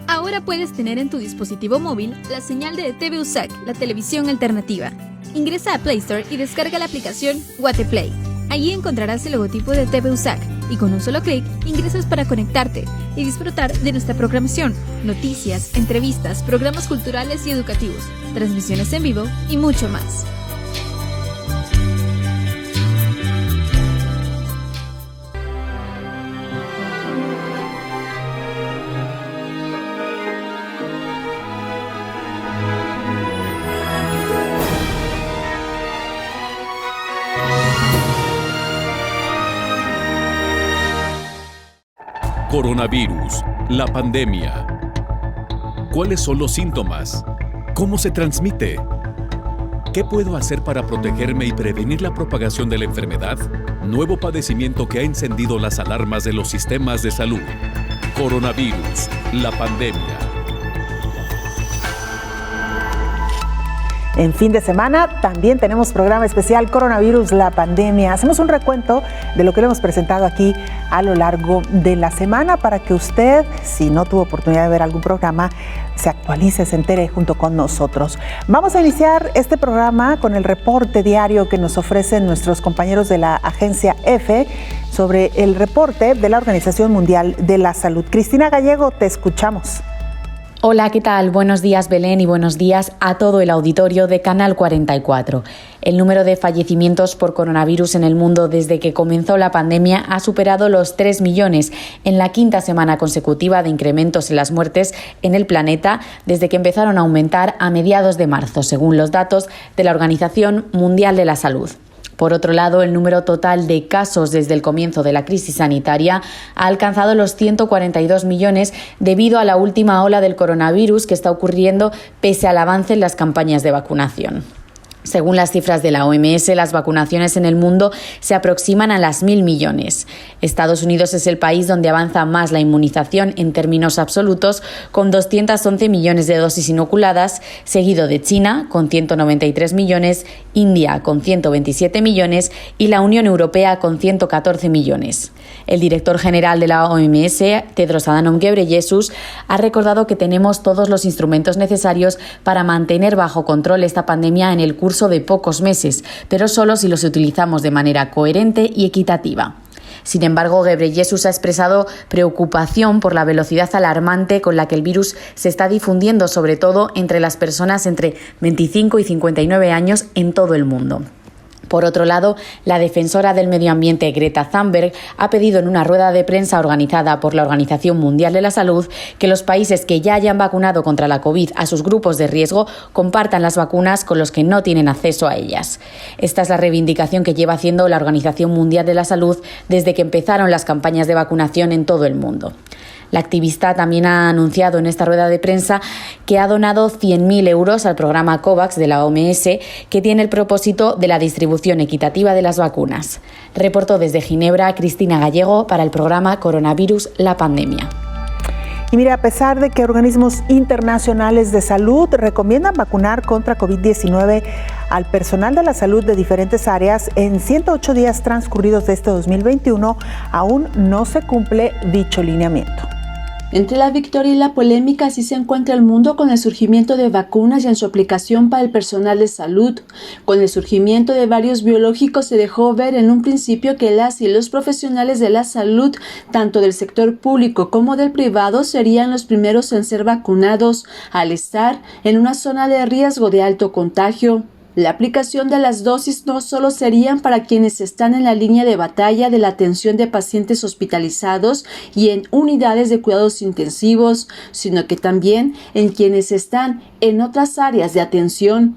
Ahora puedes tener en tu dispositivo móvil la señal de TV USAC, la televisión alternativa. Ingresa a Play Store y descarga la aplicación Guateplay. Allí encontrarás el logotipo de TV USAC y con un solo clic ingresas para conectarte y disfrutar de nuestra programación, noticias, entrevistas, programas culturales y educativos, transmisiones en vivo y mucho más. Coronavirus, la pandemia. ¿Cuáles son los síntomas? ¿Cómo se transmite? ¿Qué puedo hacer para protegerme y prevenir la propagación de la enfermedad? Nuevo padecimiento que ha encendido las alarmas de los sistemas de salud. Coronavirus, la pandemia. En fin de semana también tenemos programa especial Coronavirus, la pandemia. Hacemos un recuento de lo que le hemos presentado aquí a lo largo de la semana para que usted, si no tuvo oportunidad de ver algún programa, se actualice, se entere junto con nosotros. Vamos a iniciar este programa con el reporte diario que nos ofrecen nuestros compañeros de la agencia EFE sobre el reporte de la Organización Mundial de la Salud. Cristina Gallego, te escuchamos. Hola, ¿qué tal? Buenos días, Belén, y buenos días a todo el auditorio de Canal 44. El número de fallecimientos por coronavirus en el mundo desde que comenzó la pandemia ha superado los 3 millones en la quinta semana consecutiva de incrementos en las muertes en el planeta desde que empezaron a aumentar a mediados de marzo, según los datos de la Organización Mundial de la Salud. Por otro lado, el número total de casos desde el comienzo de la crisis sanitaria ha alcanzado los 142 millones debido a la última ola del coronavirus que está ocurriendo pese al avance en las campañas de vacunación. Según las cifras de la OMS, las vacunaciones en el mundo se aproximan a las 1.000 millones. Estados Unidos es el país donde avanza más la inmunización en términos absolutos, con 211 millones de dosis inoculadas, seguido de China, con 193 millones, India, con 127 millones y la Unión Europea, con 114 millones. El director general de la OMS, Tedros Adhanom Ghebreyesus, ha recordado que tenemos todos los instrumentos necesarios para mantener bajo control esta pandemia en el curso de pocos meses, pero solo si los utilizamos de manera coherente y equitativa. Sin embargo, Ghebreyesus ha expresado preocupación por la velocidad alarmante con la que el virus se está difundiendo, sobre todo entre las personas entre 25 y 59 años en todo el mundo. Por otro lado, la defensora del medio ambiente Greta Thunberg ha pedido en una rueda de prensa organizada por la Organización Mundial de la Salud que los países que ya hayan vacunado contra la COVID a sus grupos de riesgo compartan las vacunas con los que no tienen acceso a ellas. Esta es la reivindicación que lleva haciendo la Organización Mundial de la Salud desde que empezaron las campañas de vacunación en todo el mundo. La activista también ha anunciado en esta rueda de prensa que ha donado 100.000 euros al programa COVAX de la OMS, que tiene el propósito de la distribución equitativa de las vacunas. Reportó desde Ginebra Cristina Gallego para el programa Coronavirus, la pandemia. Y mire, a pesar de que organismos internacionales de salud recomiendan vacunar contra COVID-19 al personal de la salud de diferentes áreas, en 108 días transcurridos de este 2021, aún no se cumple dicho lineamiento. Entre la victoria y la polémica, así se encuentra el mundo con el surgimiento de vacunas y en su aplicación para el personal de salud. Con el surgimiento de varios biológicos se dejó ver en un principio que las y los profesionales de la salud, tanto del sector público como del privado, serían los primeros en ser vacunados, al estar en una zona de riesgo de alto contagio. La aplicación de las dosis no solo serían para quienes están en la línea de batalla de la atención de pacientes hospitalizados y en unidades de cuidados intensivos, sino que también en quienes están en otras áreas de atención.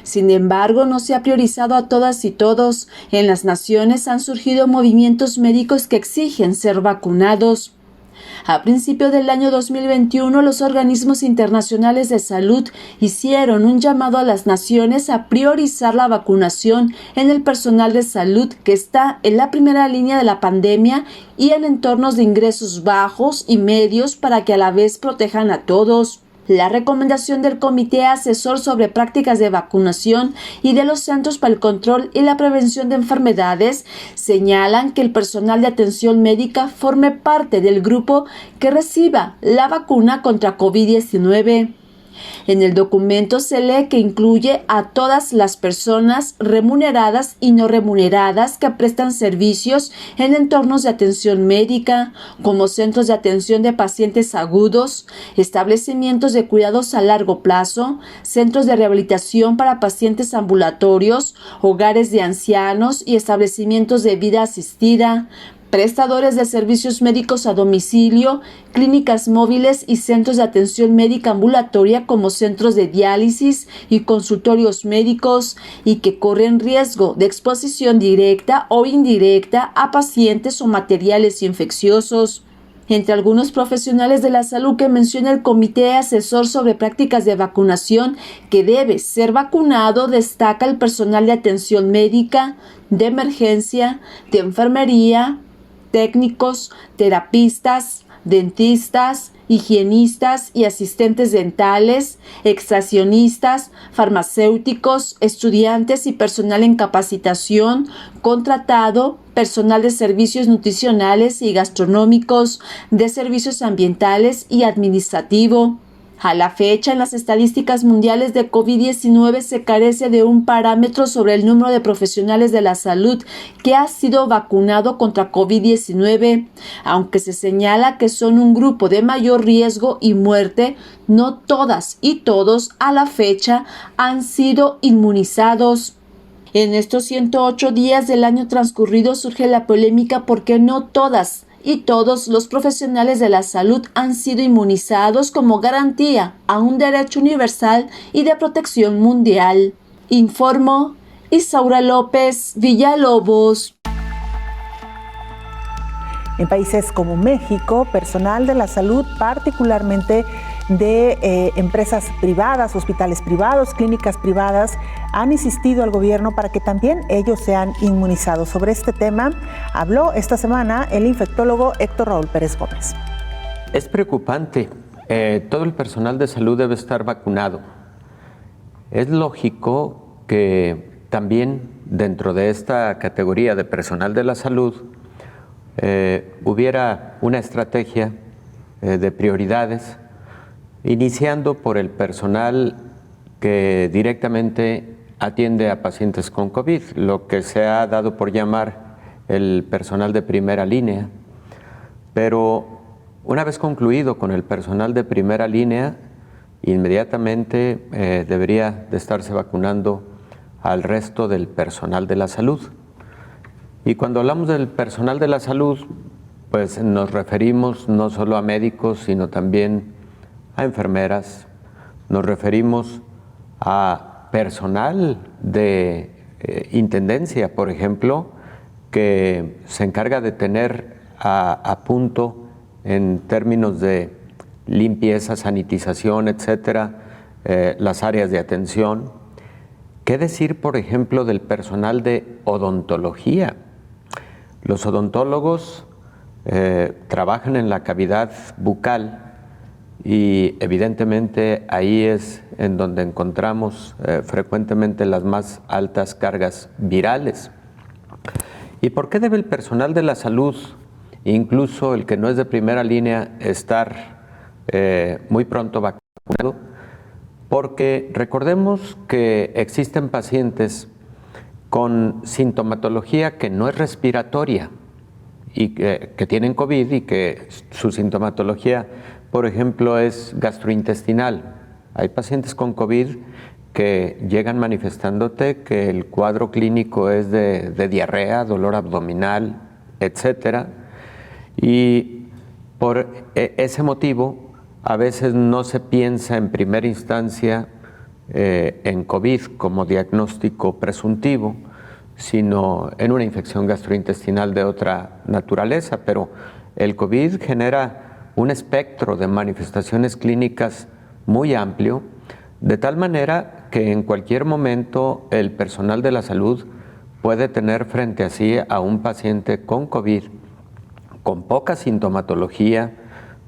Sin embargo, no se ha priorizado a todas y todos. En las naciones han surgido movimientos médicos que exigen ser vacunados. A principios del año 2021, los organismos internacionales de salud hicieron un llamado a las naciones a priorizar la vacunación en el personal de salud que está en la primera línea de la pandemia y en entornos de ingresos bajos y medios para que a la vez protejan a todos. La recomendación del Comité Asesor sobre Prácticas de Vacunación y de los Centros para el Control y la Prevención de Enfermedades señalan que el personal de atención médica forme parte del grupo que reciba la vacuna contra COVID-19. En el documento se lee que incluye a todas las personas remuneradas y no remuneradas que prestan servicios en entornos de atención médica, como centros de atención de pacientes agudos, establecimientos de cuidados a largo plazo, centros de rehabilitación para pacientes ambulatorios, hogares de ancianos y establecimientos de vida asistida, prestadores de servicios médicos a domicilio, clínicas móviles y centros de atención médica ambulatoria como centros de diálisis y consultorios médicos y que corren riesgo de exposición directa o indirecta a pacientes o materiales infecciosos. Entre algunos profesionales de la salud que menciona el Comité Asesor sobre Prácticas de Vacunación que debe ser vacunado, destaca el personal de atención médica, de emergencia, de enfermería, técnicos, terapistas, dentistas, higienistas y asistentes dentales, extraccionistas, farmacéuticos, estudiantes y personal en capacitación, contratado, personal de servicios nutricionales y gastronómicos, de servicios ambientales y administrativo. A la fecha, en las estadísticas mundiales de COVID-19 se carece de un parámetro sobre el número de profesionales de la salud que ha sido vacunado contra COVID-19. Aunque se señala que son un grupo de mayor riesgo y muerte, no todas y todos a la fecha han sido inmunizados. En estos 108 días del año transcurrido surge la polémica porque no todas y todos los profesionales de la salud han sido inmunizados como garantía a un derecho universal y de protección mundial. Informó Isaura López Villalobos. En países como México, personal de la salud, particularmente de empresas privadas, hospitales privados, clínicas privadas, han insistido al gobierno para que también ellos sean inmunizados. Sobre este tema habló esta semana el infectólogo Héctor Raúl Pérez Gómez. Es preocupante. Todo el personal de salud debe estar vacunado. Es lógico que también dentro de esta categoría de personal de la salud hubiera una estrategia de prioridades, iniciando por el personal que directamente atiende a pacientes con COVID, lo que se ha dado por llamar el personal de primera línea. Pero una vez concluido con el personal de primera línea, inmediatamente debería de estarse vacunando al resto del personal de la salud. Y cuando hablamos del personal de la salud, pues nos referimos no solo a médicos, sino también a enfermeras, nos referimos a personal de intendencia, por ejemplo, que se encarga de tener a punto en términos de limpieza, sanitización, etcétera, las áreas de atención. ¿Qué decir, por ejemplo, del personal de odontología? Los odontólogos trabajan en la cavidad bucal y evidentemente ahí es en donde encontramos frecuentemente las más altas cargas virales. ¿Y por qué debe el personal de la salud, incluso el que no es de primera línea, estar muy pronto vacunado? Porque recordemos que existen pacientes con sintomatología que no es respiratoria y que tienen COVID y que su sintomatología, por ejemplo, es gastrointestinal. Hay pacientes con COVID que llegan manifestándote que el cuadro clínico es de diarrea, dolor abdominal, etcétera. Y por ese motivo, a veces no se piensa en primera instancia en COVID como diagnóstico presuntivo, sino en una infección gastrointestinal de otra naturaleza. Pero el COVID genera un espectro de manifestaciones clínicas muy amplio, de tal manera que en cualquier momento el personal de la salud puede tener frente a sí a un paciente con COVID, con poca sintomatología,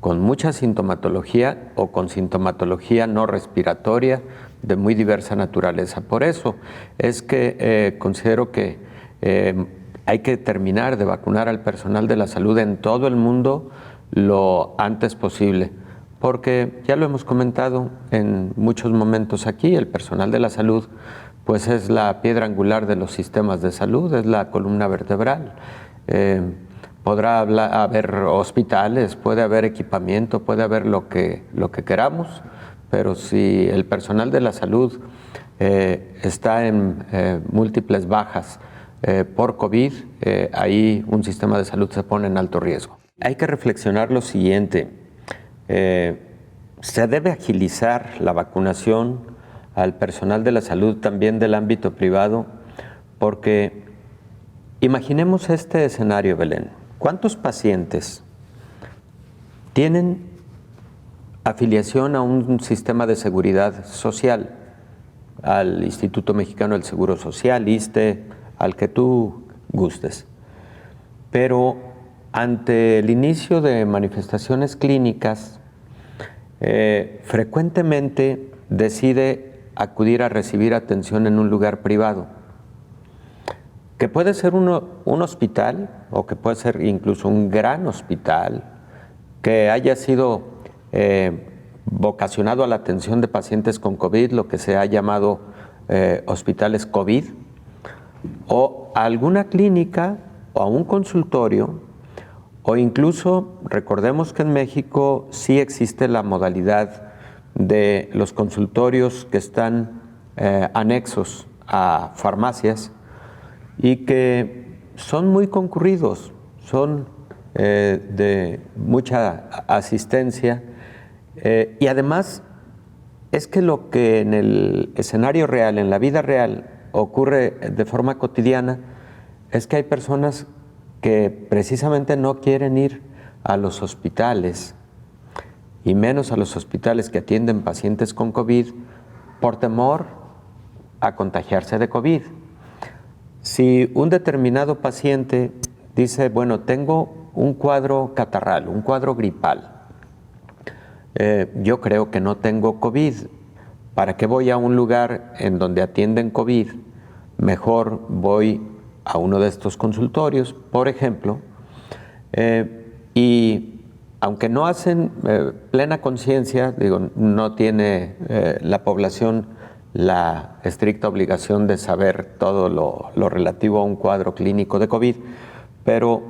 con mucha sintomatología o con sintomatología no respiratoria de muy diversa naturaleza. Por eso es que considero que hay que terminar de vacunar al personal de la salud en todo el mundo lo antes posible, porque ya lo hemos comentado en muchos momentos aquí, el personal de la salud pues es la piedra angular de los sistemas de salud, es la columna vertebral. Podrá haber hospitales, puede haber equipamiento, puede haber lo que queramos, pero si el personal de la salud está en múltiples bajas por COVID, ahí un sistema de salud se pone en alto riesgo. Hay que reflexionar lo siguiente, se debe agilizar la vacunación al personal de la salud también del ámbito privado, porque imaginemos este escenario, Belén. ¿Cuántos pacientes tienen afiliación a un sistema de seguridad social, al Instituto Mexicano del Seguro Social, ISSSTE, al que tú gustes? Pero ante el inicio de manifestaciones clínicas, frecuentemente decide acudir a recibir atención en un lugar privado, que puede ser un hospital o que puede ser incluso un gran hospital que haya sido vocacionado a la atención de pacientes con COVID, lo que se ha llamado hospitales COVID, o a alguna clínica o a un consultorio, o incluso recordemos que en México sí existe la modalidad de los consultorios que están anexos a farmacias y que son muy concurridos, son de mucha asistencia y además es que lo que en el escenario real, en la vida real, ocurre de forma cotidiana es que hay personas que precisamente no quieren ir a los hospitales y menos a los hospitales que atienden pacientes con COVID por temor a contagiarse de COVID. Si un determinado paciente dice, bueno, tengo un cuadro catarral, un cuadro gripal, yo creo que no tengo COVID, ¿para qué voy a un lugar en donde atienden COVID? Mejor voy a uno de estos consultorios, por ejemplo, y aunque no hacen plena conciencia, digo, no tiene la población la estricta obligación de saber todo lo relativo a un cuadro clínico de COVID, pero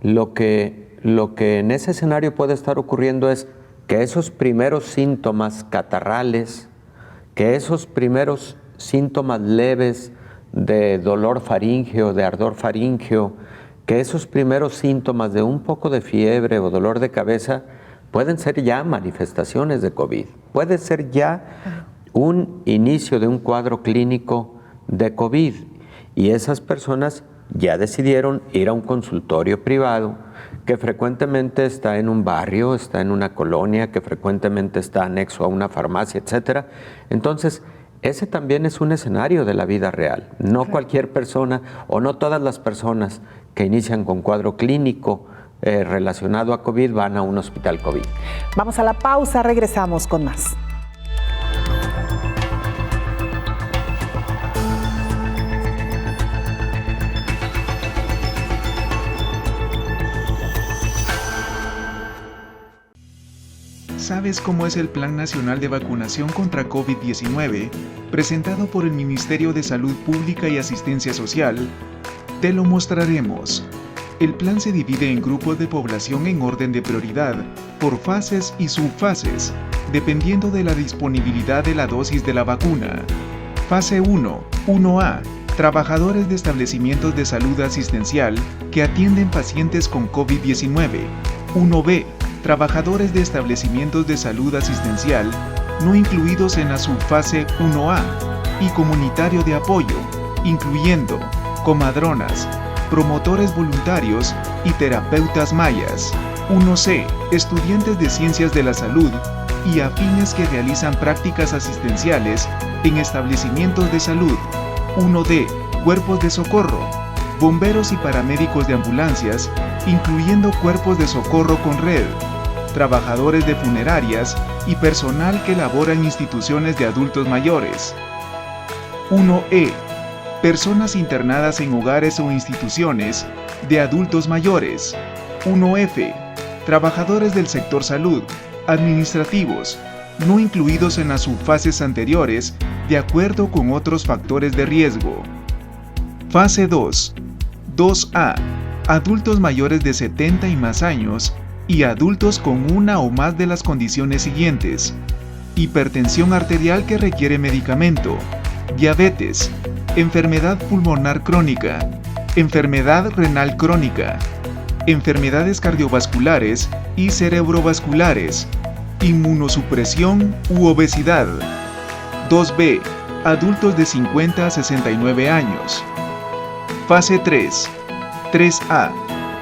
lo que en ese escenario puede estar ocurriendo es que esos primeros síntomas catarrales, que esos primeros síntomas leves de dolor faríngeo, de ardor faríngeo, que esos primeros síntomas de un poco de fiebre o dolor de cabeza pueden ser ya manifestaciones de COVID, puede ser ya un inicio de un cuadro clínico de COVID y esas personas ya decidieron ir a un consultorio privado que frecuentemente está en un barrio, está en una colonia, que frecuentemente está anexo a una farmacia, etcétera. Entonces, ese también es un escenario de la vida real. No cualquier persona o no todas las personas que inician con cuadro clínico relacionado a COVID van a un hospital COVID. Vamos a la pausa, regresamos con más. ¿Sabes cómo es el Plan Nacional de Vacunación contra COVID-19, presentado por el Ministerio de Salud Pública y Asistencia Social? Te lo mostraremos. El plan se divide en grupos de población en orden de prioridad, por fases y subfases, dependiendo de la disponibilidad de la dosis de la vacuna. Fase 1, 1A, trabajadores de establecimientos de salud asistencial que atienden pacientes con COVID-19. 1B, trabajadores de establecimientos de salud asistencial no incluidos en la subfase 1A y comunitario de apoyo, incluyendo comadronas, promotores voluntarios y terapeutas mayas. 1C, estudiantes de ciencias de la salud y afines que realizan prácticas asistenciales en establecimientos de salud. 1D, cuerpos de socorro, bomberos y paramédicos de ambulancias, incluyendo cuerpos de socorro con red. trabajadores de funerarias y personal que labora en instituciones de adultos mayores. 1E. Personas internadas en hogares o instituciones de adultos mayores. 1F. Trabajadores del sector salud, administrativos, no incluidos en las subfases anteriores de acuerdo con otros factores de riesgo. Fase 2. 2A. Adultos mayores de 70 y más años y adultos con una o más de las condiciones siguientes: hipertensión arterial que requiere medicamento, diabetes, enfermedad pulmonar crónica, enfermedad renal crónica, enfermedades cardiovasculares y cerebrovasculares, inmunosupresión u obesidad. 2B. Adultos de 50 a 69 años. Fase 3. 3A.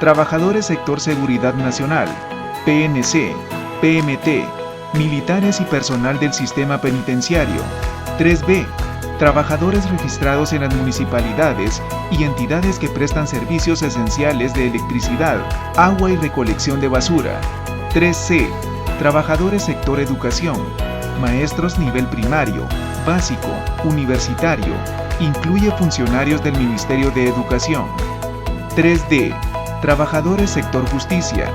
Trabajadores sector Seguridad Nacional, PNC, PMT, militares y personal del sistema penitenciario. 3B. Trabajadores registrados en las municipalidades y entidades que prestan servicios esenciales de electricidad, agua y recolección de basura. 3C. Trabajadores sector educación, maestros nivel primario, básico, universitario, incluye funcionarios del Ministerio de Educación. 3D. Trabajadores sector justicia,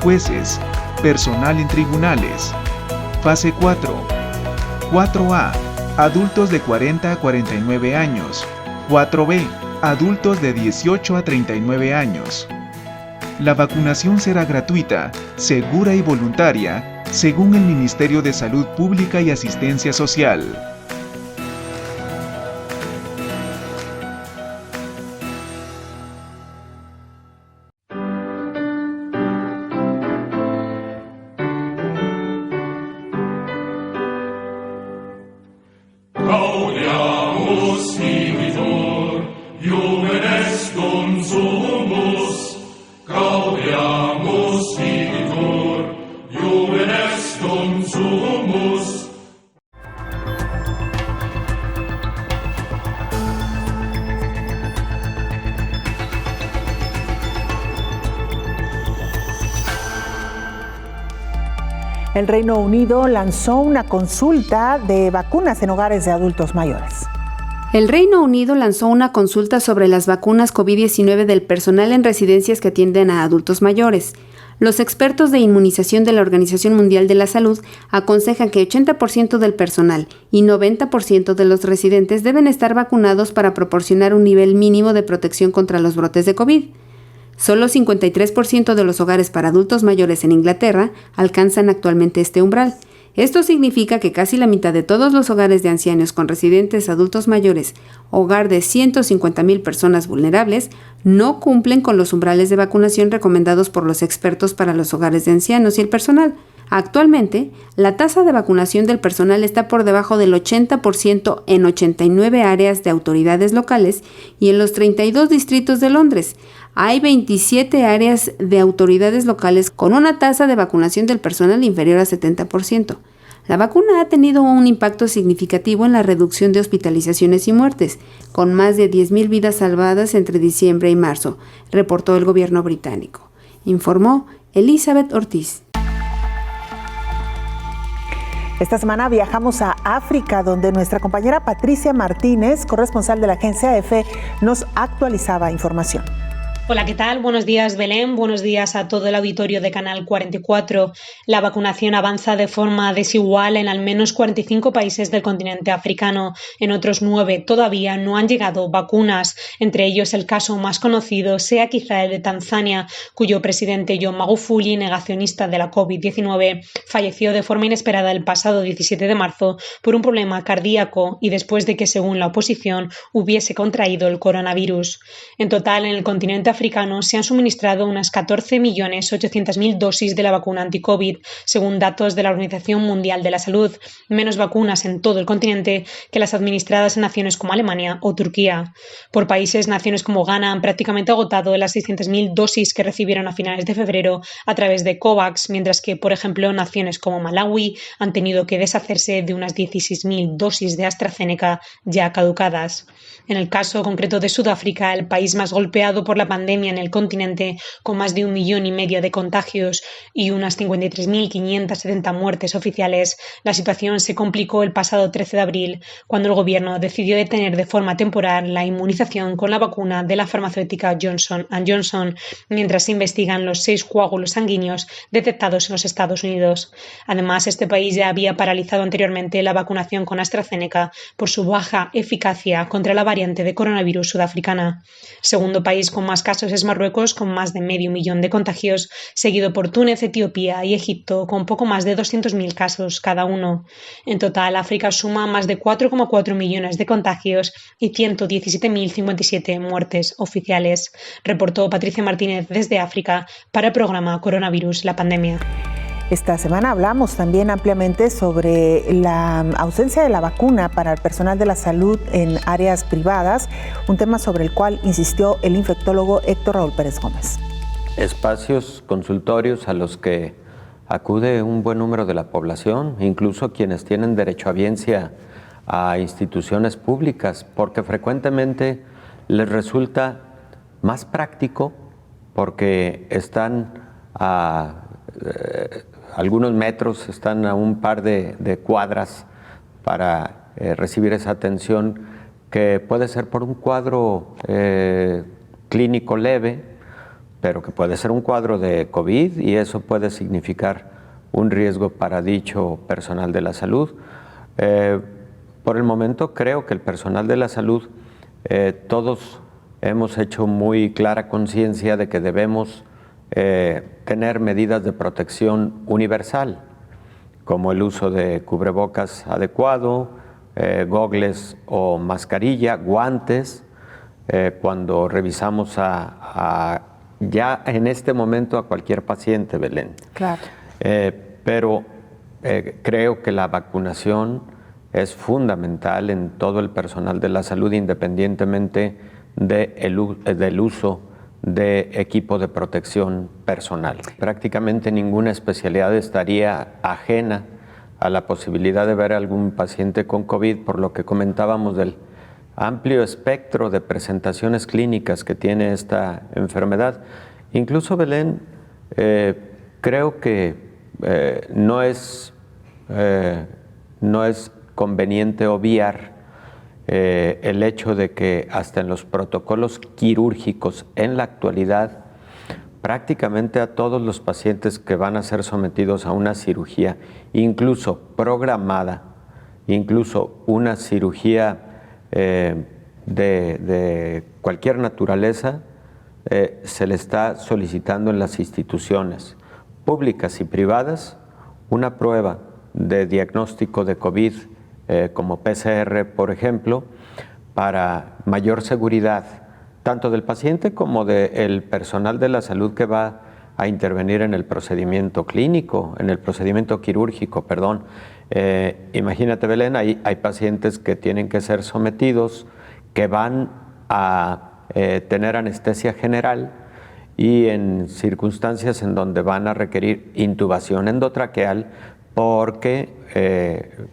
jueces, personal en tribunales. Fase 4. 4A. Adultos de 40 a 49 años. 4B. Adultos de 18 a 39 años. La vacunación será gratuita, segura y voluntaria, según el Ministerio de Salud Pública y Asistencia Social. Gaudiamus vivitur, Iuven est sumus. Gaudiamus vivitur, Iuven est sumus. El Reino Unido lanzó una consulta de vacunas en hogares de adultos mayores. El Reino Unido lanzó una consulta sobre las vacunas COVID-19 del personal en residencias que atienden a adultos mayores. Los expertos de inmunización de la Organización Mundial de la Salud aconsejan que 80% del personal y 90% de los residentes deben estar vacunados para proporcionar un nivel mínimo de protección contra los brotes de COVID. Solo 53% de los hogares para adultos mayores en Inglaterra alcanzan actualmente este umbral. Esto significa que casi la mitad de todos los hogares de ancianos con residentes adultos mayores, hogar de 150,000 personas vulnerables, no cumplen con los umbrales de vacunación recomendados por los expertos para los hogares de ancianos y el personal. Actualmente, la tasa de vacunación del personal está por debajo del 80% en 89 áreas de autoridades locales y en los 32 distritos de Londres. Hay 27 áreas de autoridades locales con una tasa de vacunación del personal inferior a 70%. La vacuna ha tenido un impacto significativo en la reducción de hospitalizaciones y muertes, con más de 10,000 vidas salvadas entre diciembre y marzo, reportó el gobierno británico. Informó Elizabeth Ortiz. Esta semana viajamos a África, donde nuestra compañera Patricia Martínez, corresponsal de la agencia EFE, nos actualizaba información. Hola, ¿qué tal? Buenos días, Belén. Buenos días a todo el auditorio de Canal 44. La vacunación avanza de forma desigual en al menos 45 países del continente africano. En otros 9 todavía no han llegado vacunas. Entre ellos, el caso más conocido sea quizá el de Tanzania, cuyo presidente John Magufuli, negacionista de la COVID-19, falleció de forma inesperada el pasado 17 de marzo por un problema cardíaco y después de que, según la oposición, hubiese contraído el coronavirus. En total, en el continente africano se han suministrado unas 14.800.000 dosis de la vacuna anti-COVID, según datos de la Organización Mundial de la Salud, menos vacunas en todo el continente que las administradas en naciones como Alemania o Turquía. Por países, naciones como Ghana han prácticamente agotado las 600.000 dosis que recibieron a finales de febrero a través de COVAX, mientras que, por ejemplo, naciones como Malawi han tenido que deshacerse de unas 16.000 dosis de AstraZeneca ya caducadas. En el caso concreto de Sudáfrica, el país más golpeado por la pandemia pandemia en el continente, con más de 1,5 millones de contagios y unas 53.570 muertes oficiales, la situación se complicó el pasado 13 de abril, cuando el gobierno decidió detener de forma temporal la inmunización con la vacuna de la farmacéutica Johnson & Johnson, mientras se investigan los 6 coágulos sanguíneos detectados en los Estados Unidos. Además, este país ya había paralizado anteriormente la vacunación con AstraZeneca por su baja eficacia contra la variante de coronavirus sudafricana. Segundo país con más casos es Marruecos, con más de 500.000 de contagios, seguido por Túnez, Etiopía y Egipto, con poco más de 200.000 casos cada uno. En total, África suma más de 4,4 millones de contagios y 117.057 muertes oficiales, reportó Patricia Martínez desde África para el programa Coronavirus, la pandemia. Esta semana hablamos también ampliamente sobre la ausencia de la vacuna para el personal de la salud en áreas privadas, un tema sobre el cual insistió el infectólogo Héctor Raúl Pérez Gómez. Espacios, consultorios a los que acude un buen número de la población, incluso quienes tienen derechohabiencia a instituciones públicas, porque frecuentemente les resulta más práctico porque están a algunos metros, están a un par de cuadras para recibir esa atención, que puede ser por un cuadro clínico leve, pero que puede ser un cuadro de COVID, y eso puede significar un riesgo para dicho personal de la salud. Por el momento creo que el personal de la salud, todos hemos hecho muy clara conciencia de que debemos tener medidas de protección universal, como el uso de cubrebocas adecuado, gogles o mascarilla, guantes, cuando revisamos ya en este momento a cualquier paciente, Belén. Claro. Pero creo que la vacunación es fundamental en todo el personal de la salud, independientemente del uso de equipo de protección personal. Prácticamente ninguna especialidad estaría ajena a la posibilidad de ver a algún paciente con COVID, por lo que comentábamos del amplio espectro de presentaciones clínicas que tiene esta enfermedad. Incluso, Belén, creo que no es conveniente obviar el hecho de que hasta en los protocolos quirúrgicos en la actualidad, prácticamente a todos los pacientes que van a ser sometidos a una cirugía, incluso programada, incluso una cirugía de cualquier naturaleza, se le está solicitando en las instituciones públicas y privadas una prueba de diagnóstico de COVID, como PCR, por ejemplo, para mayor seguridad, tanto del paciente como del personal de la salud que va a intervenir en el procedimiento clínico, en el procedimiento quirúrgico, perdón. Imagínate, Belén, hay pacientes que tienen que ser sometidos, que van a tener anestesia general, y en circunstancias en donde van a requerir intubación endotraqueal porque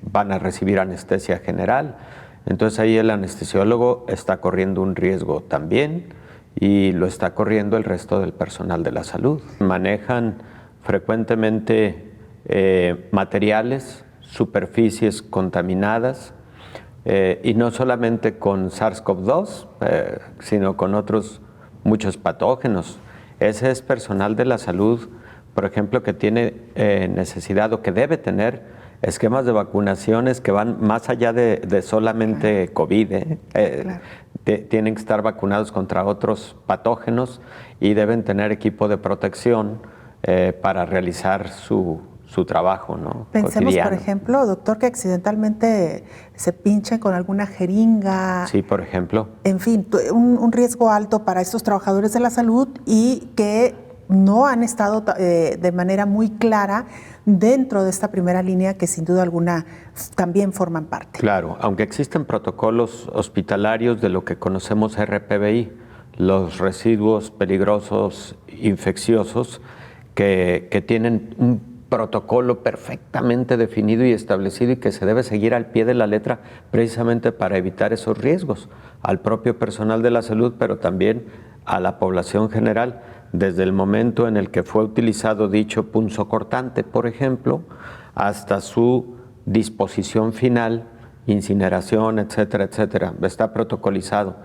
van a recibir anestesia general. Entonces ahí el anestesiólogo está corriendo un riesgo también, y lo está corriendo el resto del personal de la salud. Manejan frecuentemente materiales, superficies contaminadas, y no solamente con SARS-CoV-2, sino con otros muchos patógenos. Ese es personal de la salud, por ejemplo, que tiene necesidad o que debe tener esquemas de vacunaciones que van más allá de solamente COVID. Claro. Tienen que estar vacunados contra otros patógenos y deben tener equipo de protección para realizar su trabajo, ¿no? Pensemos, cotidiano. Por ejemplo, doctor, que accidentalmente se pinchan con alguna jeringa. Sí, por ejemplo. En fin, un riesgo alto para estos trabajadores de la salud, y que no han estado de manera muy clara dentro de esta primera línea, que sin duda alguna también forman parte. Claro, aunque existen protocolos hospitalarios de lo que conocemos RPBI, los residuos peligrosos infecciosos, que tienen un protocolo perfectamente definido y establecido, y que se debe seguir al pie de la letra precisamente para evitar esos riesgos al propio personal de la salud, pero también a la población general desde el momento en el que fue utilizado dicho punzocortante, por ejemplo, hasta su disposición final, incineración, etcétera, etcétera. Está protocolizado,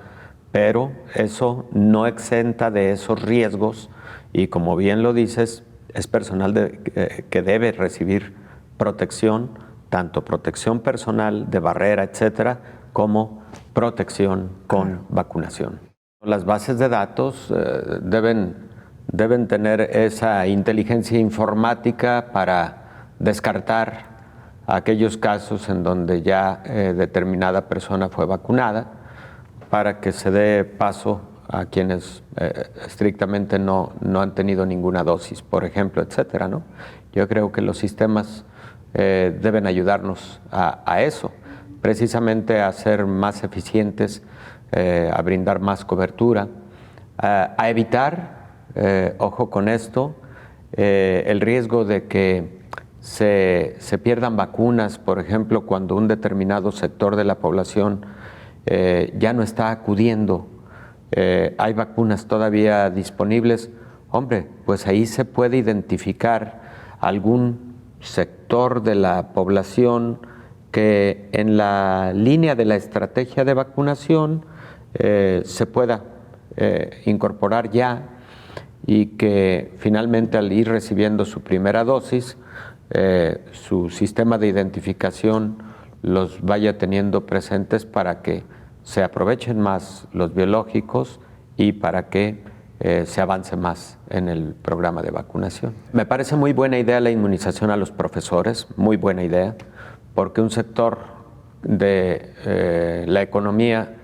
pero eso no exenta de esos riesgos y, como bien lo dices, es personal que debe recibir protección, tanto protección personal de barrera, etcétera, como protección con vacunación. Las bases de datos deben tener esa inteligencia informática para descartar aquellos casos en donde ya determinada persona fue vacunada, para que se dé paso a quienes estrictamente no han tenido ninguna dosis, por ejemplo, etcétera, ¿no? Yo creo que los sistemas deben ayudarnos a eso, precisamente a ser más eficientes, a brindar más cobertura, a evitar, ojo con esto, el riesgo de que se pierdan vacunas, por ejemplo, cuando un determinado sector de la población ya no está acudiendo. Hay vacunas todavía disponibles. Hombre, pues ahí se puede identificar algún sector de la población que en la línea de la estrategia de vacunación se pueda incorporar ya y que finalmente, al ir recibiendo su primera dosis, su sistema de identificación los vaya teniendo presentes para que se aprovechen más los biológicos y para que se avance más en el programa de vacunación. Me parece muy buena idea la inmunización a los profesores, muy buena idea, porque un sector de la economía,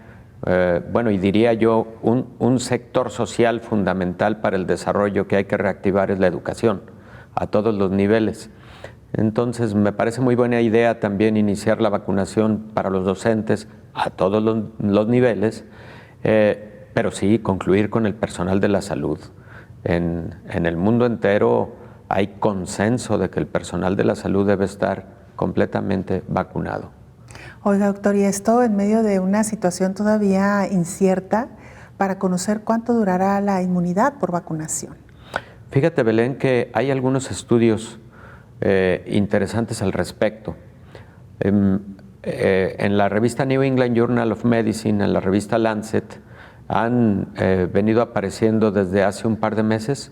bueno, y diría yo, un sector social fundamental para el desarrollo que hay que reactivar es la educación, a todos los niveles. Entonces, me parece muy buena idea también iniciar la vacunación para los docentes a todos los niveles, pero sí concluir con el personal de la salud. En el mundo entero hay consenso de que el personal de la salud debe estar completamente vacunado. Oiga, doctor, y esto en medio de una situación todavía incierta para conocer cuánto durará la inmunidad por vacunación. Fíjate, Belén, que hay algunos estudios interesantes al respecto. En la revista New England Journal of Medicine, en la revista Lancet, han venido apareciendo desde hace un par de meses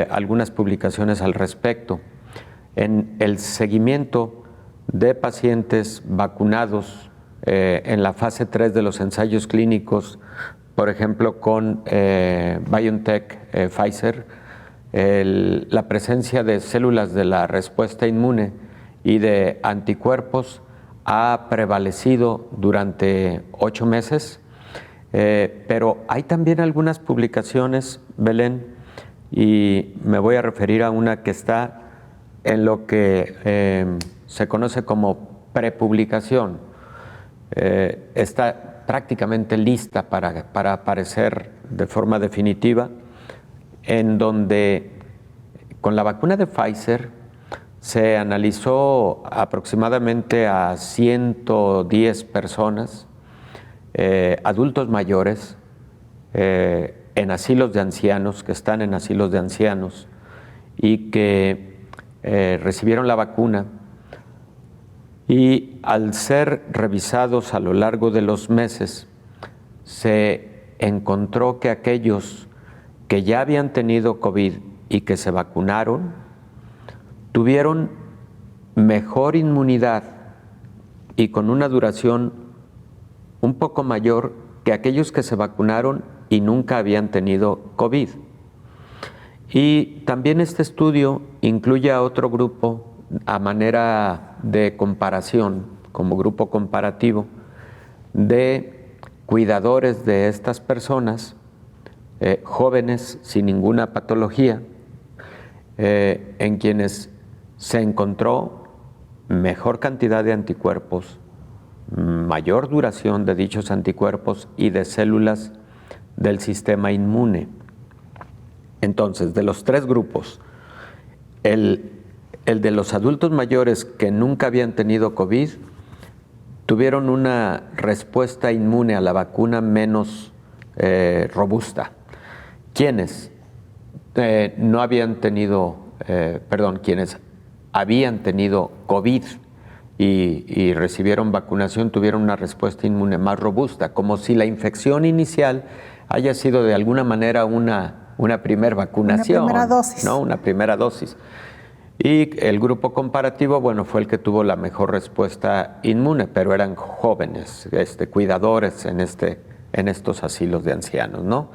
algunas publicaciones al respecto. En el seguimiento de pacientes vacunados en la fase 3 de los ensayos clínicos, por ejemplo con BioNTech, Pfizer, la presencia de células de la respuesta inmune y de anticuerpos ha prevalecido durante 8 meses, pero hay también algunas publicaciones, Belén, y me voy a referir a una que está en lo que se conoce como prepublicación. Está prácticamente lista para aparecer de forma definitiva, en donde con la vacuna de Pfizer se analizó aproximadamente a 110 personas, adultos mayores, en asilos de ancianos, que están en asilos de ancianos y que recibieron la vacuna, y al ser revisados a lo largo de los meses, se encontró que aquellos que ya habían tenido COVID y que se vacunaron, tuvieron mejor inmunidad y con una duración un poco mayor que aquellos que se vacunaron y nunca habían tenido COVID. Y también este estudio incluye a otro grupo a manera de comparación, como grupo comparativo, de cuidadores de estas personas, jóvenes sin ninguna patología, en quienes se encontró mejor cantidad de anticuerpos, mayor duración de dichos anticuerpos y de células del sistema inmune. Entonces, de los tres grupos, el de los adultos mayores que nunca habían tenido COVID tuvieron una respuesta inmune a la vacuna menos robusta, quienes no habían tenido, quienes habían tenido COVID y recibieron vacunación tuvieron una respuesta inmune más robusta, como si la infección inicial haya sido de alguna manera una primera vacunación. Una primera dosis. ¿No? Una primera dosis. Y el grupo comparativo, fue el que tuvo la mejor respuesta inmune, pero eran jóvenes, cuidadores en estos asilos de ancianos, ¿no?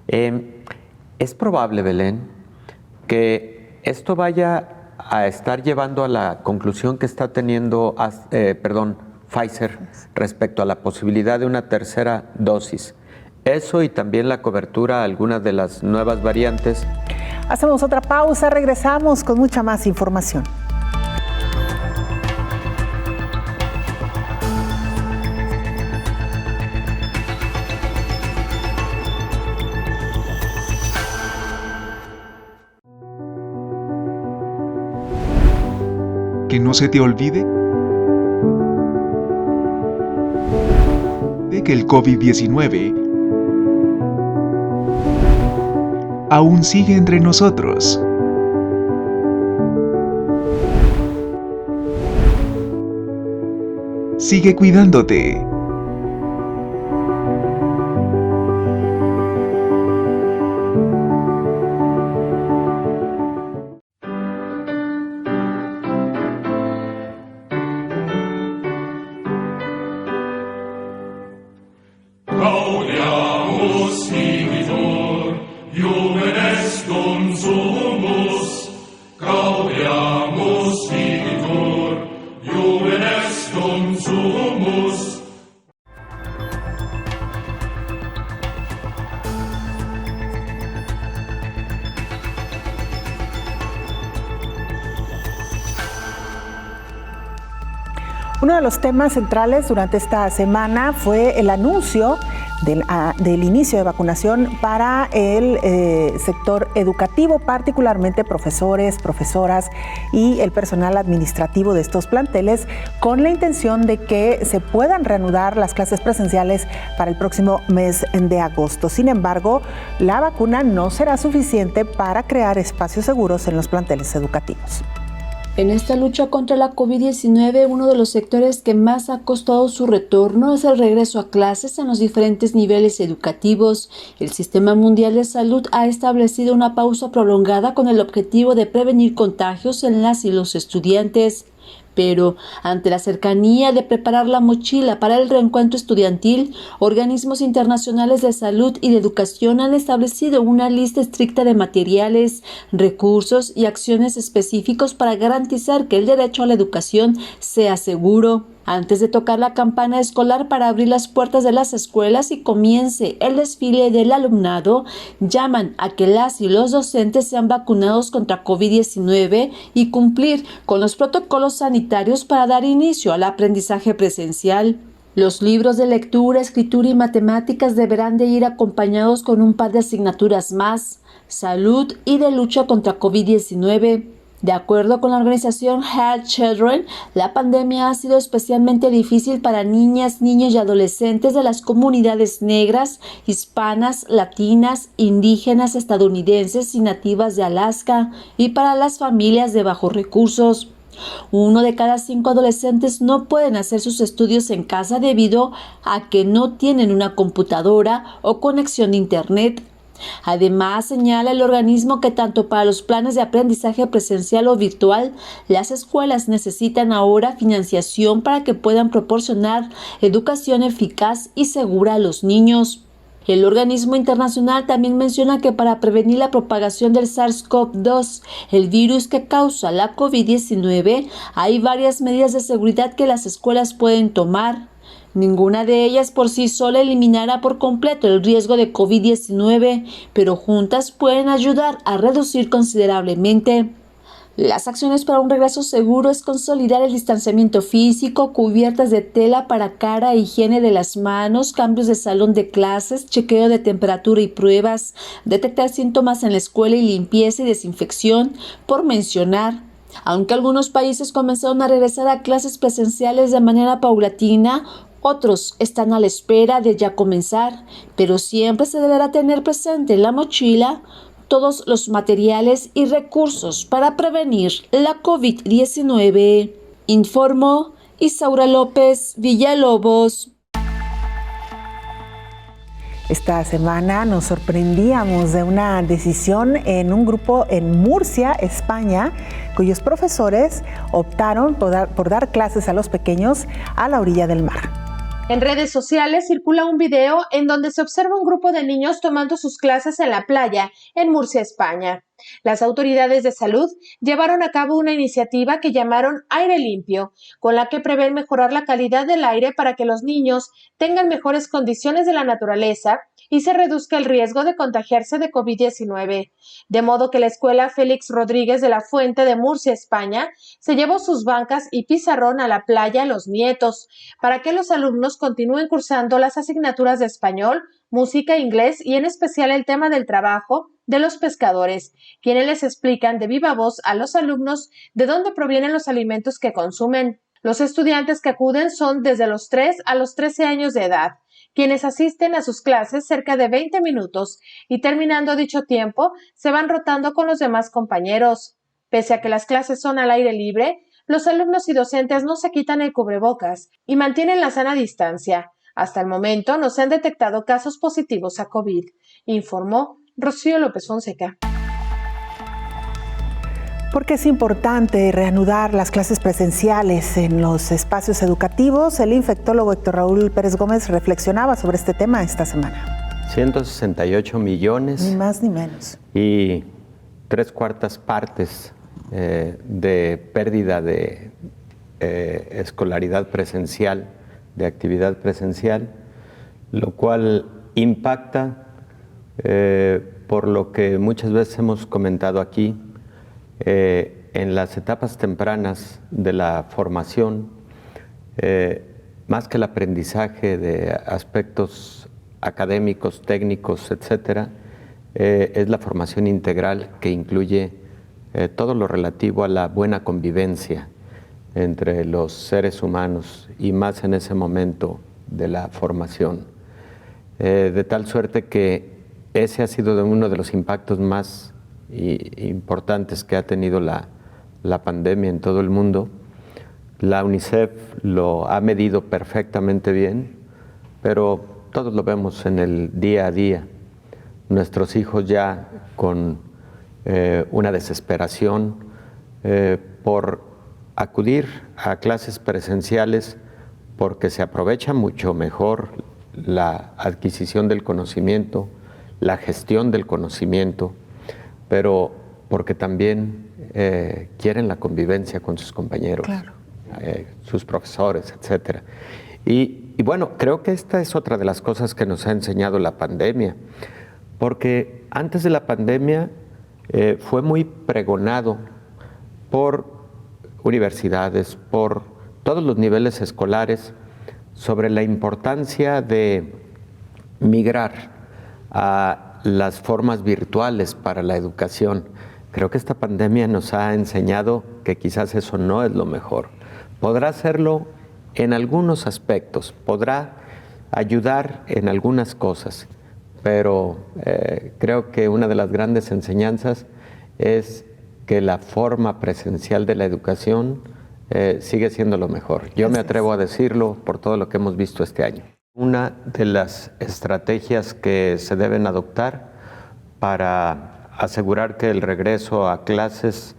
Es probable, Belén, que esto vaya a estar llevando a la conclusión que está teniendo Pfizer respecto a la posibilidad de una tercera dosis. Eso y también la cobertura a algunas de las nuevas variantes. Hacemos otra pausa, regresamos con mucha más información. Que no se te olvide de que el COVID-19 aún sigue entre nosotros. Sigue cuidándote. Gaudeamus igitur, Iuven est consumus. Gaudeamus igitur, Iuven est consumus. Uno de los temas centrales durante esta semana fue el anuncio del inicio de vacunación para el sector educativo, particularmente profesores, profesoras y el personal administrativo de estos planteles, con la intención de que se puedan reanudar las clases presenciales para el próximo mes de agosto. Sin embargo, la vacuna no será suficiente para crear espacios seguros en los planteles educativos. En esta lucha contra la COVID-19, uno de los sectores que más ha costado su retorno es el regreso a clases en los diferentes niveles educativos. El Sistema Mundial de Salud ha establecido una pausa prolongada con el objetivo de prevenir contagios en las y los estudiantes. Pero, ante la cercanía de preparar la mochila para el reencuentro estudiantil, organismos internacionales de salud y de educación han establecido una lista estricta de materiales, recursos y acciones específicos para garantizar que el derecho a la educación sea seguro. Antes de tocar la campana escolar para abrir las puertas de las escuelas y comience el desfile del alumnado, llaman a que las y los docentes sean vacunados contra COVID-19 y cumplir con los protocolos sanitarios para dar inicio al aprendizaje presencial. Los libros de lectura, escritura y matemáticas deberán de ir acompañados con un par de asignaturas más, salud y de lucha contra COVID-19. De acuerdo con la organización Help Children, la pandemia ha sido especialmente difícil para niñas, niños y adolescentes de las comunidades negras, hispanas, latinas, indígenas, estadounidenses y nativas de Alaska, y para las familias de bajos recursos. 1 de cada 5 adolescentes no pueden hacer sus estudios en casa debido a que no tienen una computadora o conexión de internet. Además, señala el organismo que tanto para los planes de aprendizaje presencial o virtual, las escuelas necesitan ahora financiación para que puedan proporcionar educación eficaz y segura a los niños. El organismo internacional también menciona que para prevenir la propagación del SARS-CoV-2, el virus que causa la COVID-19, hay varias medidas de seguridad que las escuelas pueden tomar. Ninguna de ellas por sí sola eliminará por completo el riesgo de COVID-19, pero juntas pueden ayudar a reducir considerablemente. Las acciones para un regreso seguro es consolidar el distanciamiento físico, cubiertas de tela para cara, higiene de las manos, cambios de salón de clases, chequeo de temperatura y pruebas, detectar síntomas en la escuela y limpieza y desinfección, por mencionar. Aunque algunos países comenzaron a regresar a clases presenciales de manera paulatina, Otros están a la espera de ya comenzar, pero siempre se deberá tener presente en la mochila todos los materiales y recursos para prevenir la COVID-19. Informó Isaura López Villalobos. Esta semana nos sorprendíamos de una decisión en un grupo en Murcia, España, cuyos profesores optaron por dar clases a los pequeños a la orilla del mar. En redes sociales circula un video en donde se observa un grupo de niños tomando sus clases en la playa en Murcia, España. Las autoridades de salud llevaron a cabo una iniciativa que llamaron Aire Limpio, con la que prevén mejorar la calidad del aire para que los niños tengan mejores condiciones de la naturaleza y se reduzca el riesgo de contagiarse de COVID-19. De modo que la Escuela Félix Rodríguez de la Fuente de Murcia, España, se llevó sus bancas y pizarrón a la playa Los Nietos, para que los alumnos continúen cursando las asignaturas de español, música, inglés y en especial el tema del trabajo de los pescadores, quienes les explican de viva voz a los alumnos de dónde provienen los alimentos que consumen. Los estudiantes que acuden son desde los 3 a los 13 años de edad, quienes asisten a sus clases cerca de 20 minutos y terminando dicho tiempo se van rotando con los demás compañeros. Pese a que las clases son al aire libre, los alumnos y docentes no se quitan el cubrebocas y mantienen la sana distancia. Hasta el momento no se han detectado casos positivos a COVID, informó Rocío López Fonseca. Porque es importante reanudar las clases presenciales en los espacios educativos. El infectólogo Héctor Raúl Pérez Gómez reflexionaba sobre este tema esta semana. 168 millones. Ni más ni menos. Y 3/4 partes de pérdida de escolaridad presencial, de actividad presencial, lo cual impacta por lo que muchas veces hemos comentado aquí, en las etapas tempranas de la formación, más que el aprendizaje de aspectos académicos, técnicos, etcétera, es la formación integral que incluye todo lo relativo a la buena convivencia entre los seres humanos y más en ese momento de la formación. De tal suerte que ese ha sido uno de los impactos más importantes que ha tenido la pandemia en todo el mundo. La UNICEF lo ha medido perfectamente bien, pero todos lo vemos en el día a día. Nuestros hijos ya con una desesperación por acudir a clases presenciales porque se aprovecha mucho mejor la adquisición del conocimiento, la gestión del conocimiento, pero porque también quieren la convivencia con sus compañeros, claro, sus profesores, etcétera. Y bueno, creo que esta es otra de las cosas que nos ha enseñado la pandemia, porque antes de la pandemia fue muy pregonado por universidades, por todos los niveles escolares, sobre la importancia de migrar a las formas virtuales para la educación. Creo que esta pandemia nos ha enseñado que quizás eso no es lo mejor. Podrá hacerlo en algunos aspectos, podrá ayudar en algunas cosas, pero creo que una de las grandes enseñanzas es que la forma presencial de la educación sigue siendo lo mejor. Yo me atrevo a decirlo por todo lo que hemos visto este año. Una de las estrategias que se deben adoptar para asegurar que el regreso a clases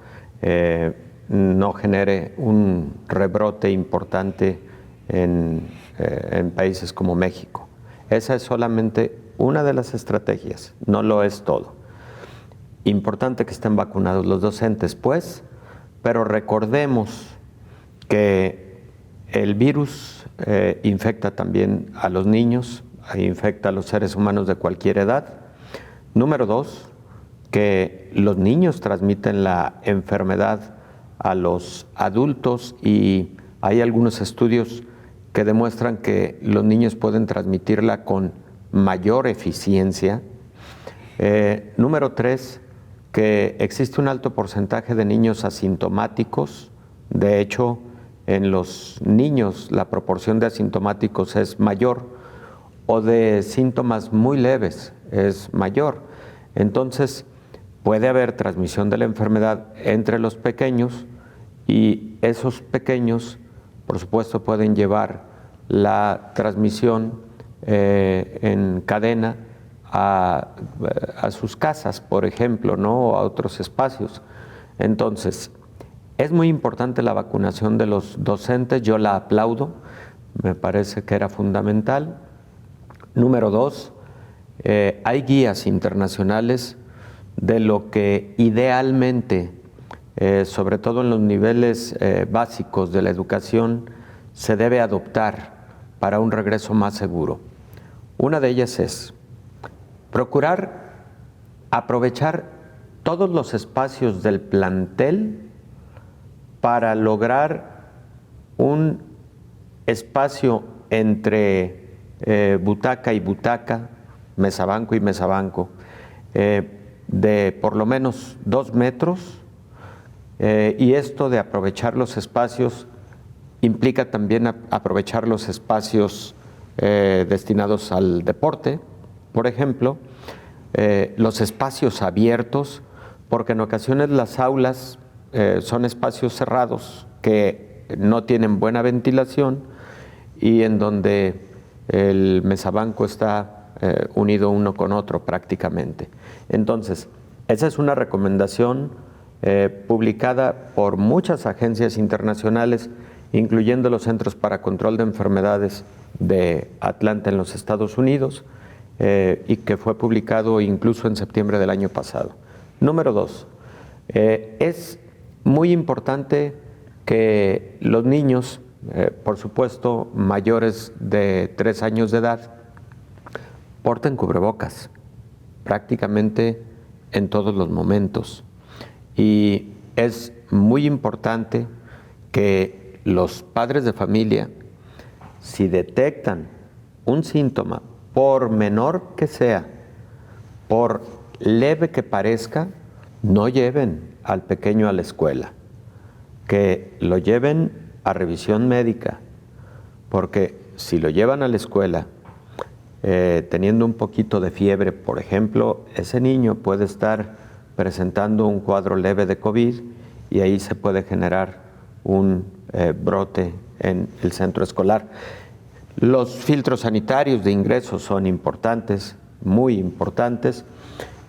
no genere un rebrote importante en países como México. Esa es solamente una de las estrategias, no lo es todo. Importante que estén vacunados los docentes, pues, pero recordemos que el virus infecta también a los niños, infecta a los seres humanos de cualquier edad. Número 2, que los niños transmiten la enfermedad a los adultos y hay algunos estudios que demuestran que los niños pueden transmitirla con mayor eficiencia. Número 3, que existe un alto porcentaje de niños asintomáticos. De hecho, en los niños la proporción de asintomáticos es mayor o de síntomas muy leves es mayor. Entonces, puede haber transmisión de la enfermedad entre los pequeños y esos pequeños, por supuesto, pueden llevar la transmisión en cadena a sus casas, por ejemplo, ¿no? O a otros espacios. Entonces, es muy importante la vacunación de los docentes, yo la aplaudo, me parece que era fundamental. Número 2, hay guías internacionales de lo que idealmente, sobre todo en los niveles básicos de la educación, se debe adoptar para un regreso más seguro. Una de ellas es procurar aprovechar todos los espacios del plantel para lograr un espacio entre butaca y butaca, mesabanco y mesabanco, de por lo menos 2 metros, y esto de aprovechar los espacios implica también aprovechar los espacios destinados al deporte, por ejemplo, los espacios abiertos, porque en ocasiones las aulas son espacios cerrados que no tienen buena ventilación y en donde el mesabanco está unido uno con otro prácticamente. Entonces, esa es una recomendación publicada por muchas agencias internacionales, incluyendo los Centros para Control de Enfermedades de Atlanta en los Estados Unidos, y que fue publicado incluso en septiembre del año pasado. Número 2, es muy importante que los niños, por supuesto mayores de 3 años de edad, porten cubrebocas prácticamente en todos los momentos. Y es muy importante que los padres de familia, si detectan un síntoma, por menor que sea, por leve que parezca, no lleven al pequeño a la escuela, que lo lleven a revisión médica, porque si lo llevan a la escuela teniendo un poquito de fiebre, por ejemplo, ese niño puede estar presentando un cuadro leve de COVID y ahí se puede generar un brote en el centro escolar. Los filtros sanitarios de ingreso son importantes, muy importantes,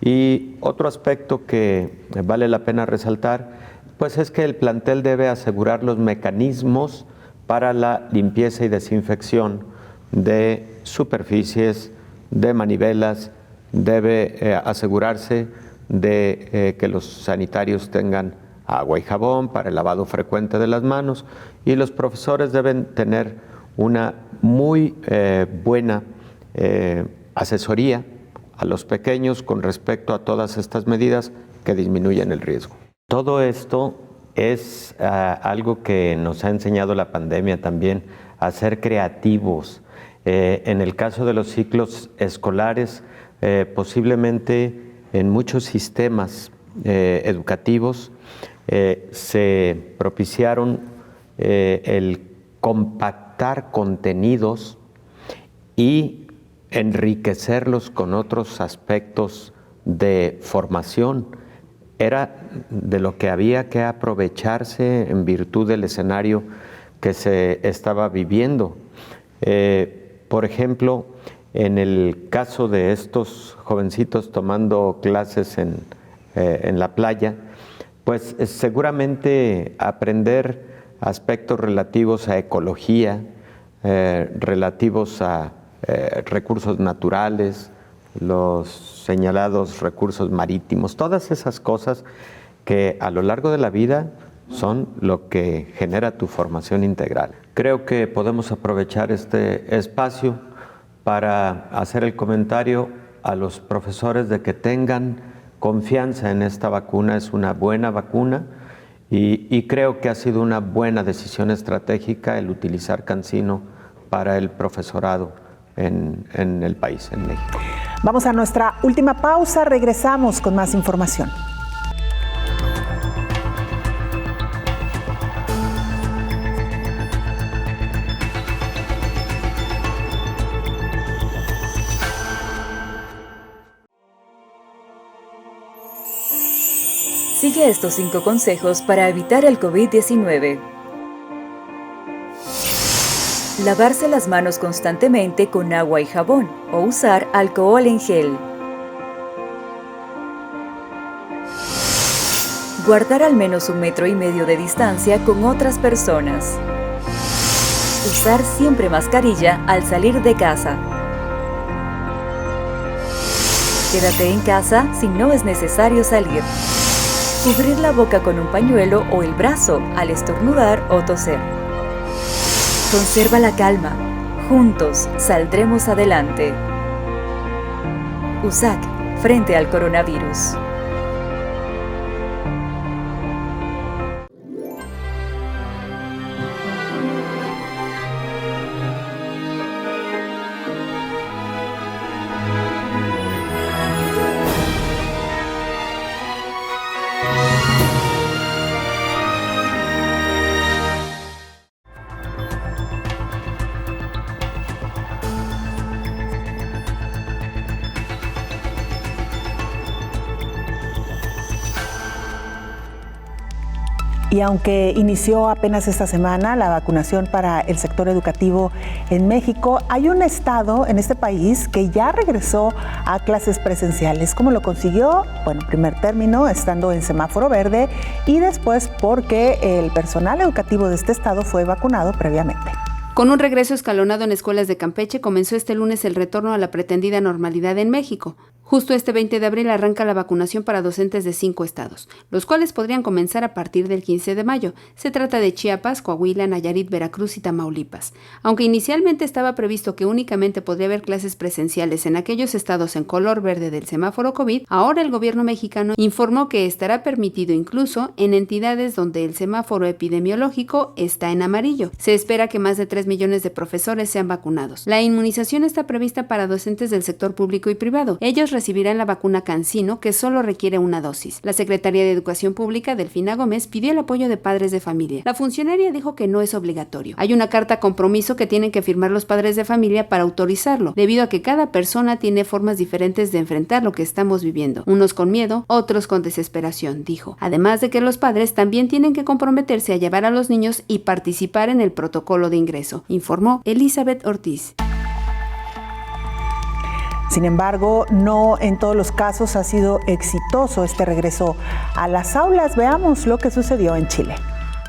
y otro aspecto que vale la pena resaltar, pues es que el plantel debe asegurar los mecanismos para la limpieza y desinfección de superficies, de manivelas, debe asegurarse de que los sanitarios tengan agua y jabón para el lavado frecuente de las manos, y los profesores deben tener una muy buena asesoría a los pequeños con respecto a todas estas medidas que disminuyen el riesgo. Todo esto es algo que nos ha enseñado la pandemia también, a ser creativos. En el caso de los ciclos escolares, posiblemente en muchos sistemas educativos se propiciaron el compactar contenidos y enriquecerlos con otros aspectos de formación. Era de lo que había que aprovecharse en virtud del escenario que se estaba viviendo. Por ejemplo, en el caso de estos jovencitos tomando clases en la playa, pues seguramente aprender aspectos relativos a ecología, relativos a recursos naturales, los señalados recursos marítimos, todas esas cosas que a lo largo de la vida son lo que genera tu formación integral. Creo que podemos aprovechar este espacio para hacer el comentario a los profesores de que tengan confianza en esta vacuna. Es una buena vacuna y creo que ha sido una buena decisión estratégica el utilizar CanSino para el profesorado en el país, en México. Vamos a nuestra última pausa, regresamos con más información. Sigue estos 5 consejos para evitar el COVID-19. Lavarse las manos constantemente con agua y jabón o usar alcohol en gel. Guardar al menos 1,5 metros de distancia con otras personas. Usar siempre mascarilla al salir de casa. Quédate en casa si no es necesario salir. Cubrir la boca con un pañuelo o el brazo al estornudar o toser. Conserva la calma. Juntos saldremos adelante. USAC, frente al coronavirus. Y aunque inició apenas esta semana la vacunación para el sector educativo en México, hay un estado en este país que ya regresó a clases presenciales. ¿Cómo lo consiguió? Bueno, en primer término, estando en semáforo verde, y después porque el personal educativo de este estado fue vacunado previamente. Con un regreso escalonado en escuelas de Campeche, comenzó este lunes el retorno a la pretendida normalidad en México. Justo este 20 de abril arranca la vacunación para docentes de 5 estados, los cuales podrían comenzar a partir del 15 de mayo. Se trata de Chiapas, Coahuila, Nayarit, Veracruz y Tamaulipas. Aunque inicialmente estaba previsto que únicamente podría haber clases presenciales en aquellos estados en color verde del semáforo COVID, ahora el gobierno mexicano informó que estará permitido incluso en entidades donde el semáforo epidemiológico está en amarillo. Se espera que más de 3 millones de profesores sean vacunados. La inmunización está prevista para docentes del sector público y privado. Ellos recibirán la vacuna CanSino, que solo requiere una dosis. La Secretaría de Educación Pública, Delfina Gómez, pidió el apoyo de padres de familia. La funcionaria dijo que no es obligatorio. Hay una carta compromiso que tienen que firmar los padres de familia para autorizarlo, debido a que cada persona tiene formas diferentes de enfrentar lo que estamos viviendo. Unos con miedo, otros con desesperación, dijo. Además de que los padres también tienen que comprometerse a llevar a los niños y participar en el protocolo de ingreso, informó Elizabeth Ortiz. Sin embargo, no en todos los casos ha sido exitoso este regreso a las aulas. Veamos lo que sucedió en Chile.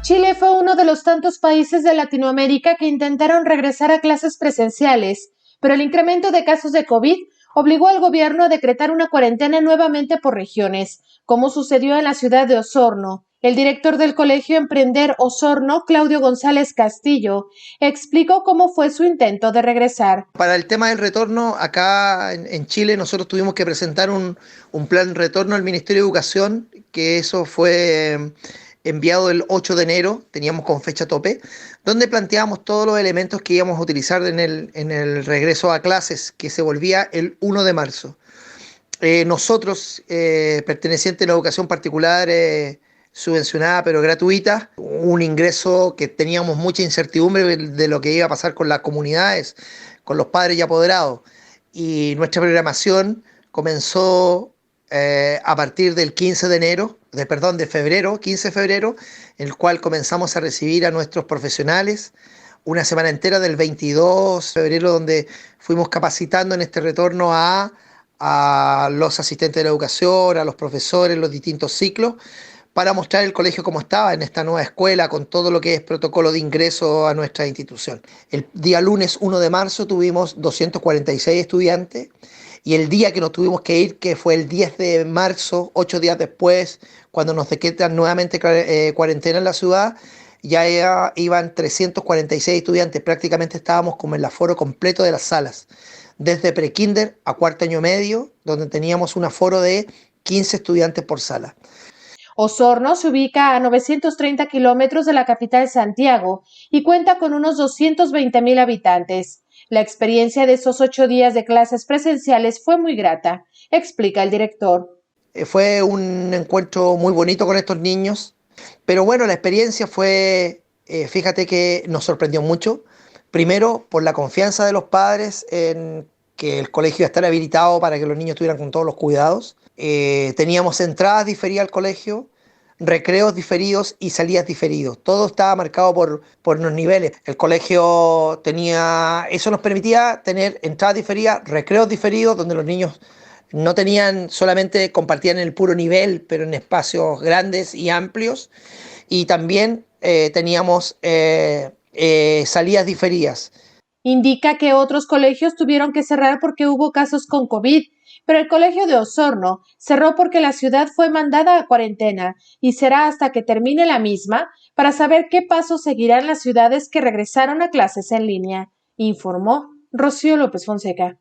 Chile fue uno de los tantos países de Latinoamérica que intentaron regresar a clases presenciales, pero el incremento de casos de COVID obligó al gobierno a decretar una cuarentena nuevamente por regiones, como sucedió en la ciudad de Osorno. El director del Colegio Emprender Osorno, Claudio González Castillo, explicó cómo fue su intento de regresar. Para el tema del retorno, acá en Chile nosotros tuvimos que presentar un plan de retorno al Ministerio de Educación, que eso fue enviado el 8 de enero, teníamos con fecha tope, donde planteábamos todos los elementos que íbamos a utilizar en el regreso a clases, que se volvía el 1 de marzo. Nosotros, pertenecientes a la educación particular, subvencionada pero gratuita, un ingreso que teníamos mucha incertidumbre de lo que iba a pasar con las comunidades, con los padres y apoderados, y nuestra programación comenzó a partir del 15 de febrero, 15 de febrero, en el cual comenzamos a recibir a nuestros profesionales, una semana entera del 22 de febrero, donde fuimos capacitando en este retorno a los asistentes de la educación, a los profesores, los distintos ciclos, para mostrar el colegio cómo estaba en esta nueva escuela, con todo lo que es protocolo de ingreso a nuestra institución. El día lunes 1 de marzo tuvimos 246 estudiantes, y el día que nos tuvimos que ir, que fue el 10 de marzo, 8 días después, cuando nos decretan nuevamente cuarentena en la ciudad, ya iban 346 estudiantes. Prácticamente estábamos como en el aforo completo de las salas, desde prekinder a cuarto año medio, donde teníamos un aforo de 15 estudiantes por sala. Osorno se ubica a 930 kilómetros de la capital Santiago y cuenta con unos 220,000 habitantes. La experiencia de esos 8 días de clases presenciales fue muy grata, explica el director. Fue un encuentro muy bonito con estos niños, pero bueno, la experiencia fue, fíjate que nos sorprendió mucho. Primero, por la confianza de los padres en que el colegio iba a estar habilitado para que los niños estuvieran con todos los cuidados. Teníamos entradas diferidas al colegio, recreos diferidos y salidas diferidos. Todo estaba marcado por los niveles. El colegio eso nos permitía tener entradas diferidas, recreos diferidos, donde los niños no tenían, solamente compartían en el puro nivel, pero en espacios grandes y amplios. Y también teníamos salidas diferidas. Indica que otros colegios tuvieron que cerrar porque hubo casos con COVID, pero el colegio de Osorno cerró porque la ciudad fue mandada a cuarentena y será hasta que termine la misma para saber qué pasos seguirán las ciudades que regresaron a clases en línea, informó Rocío López Fonseca.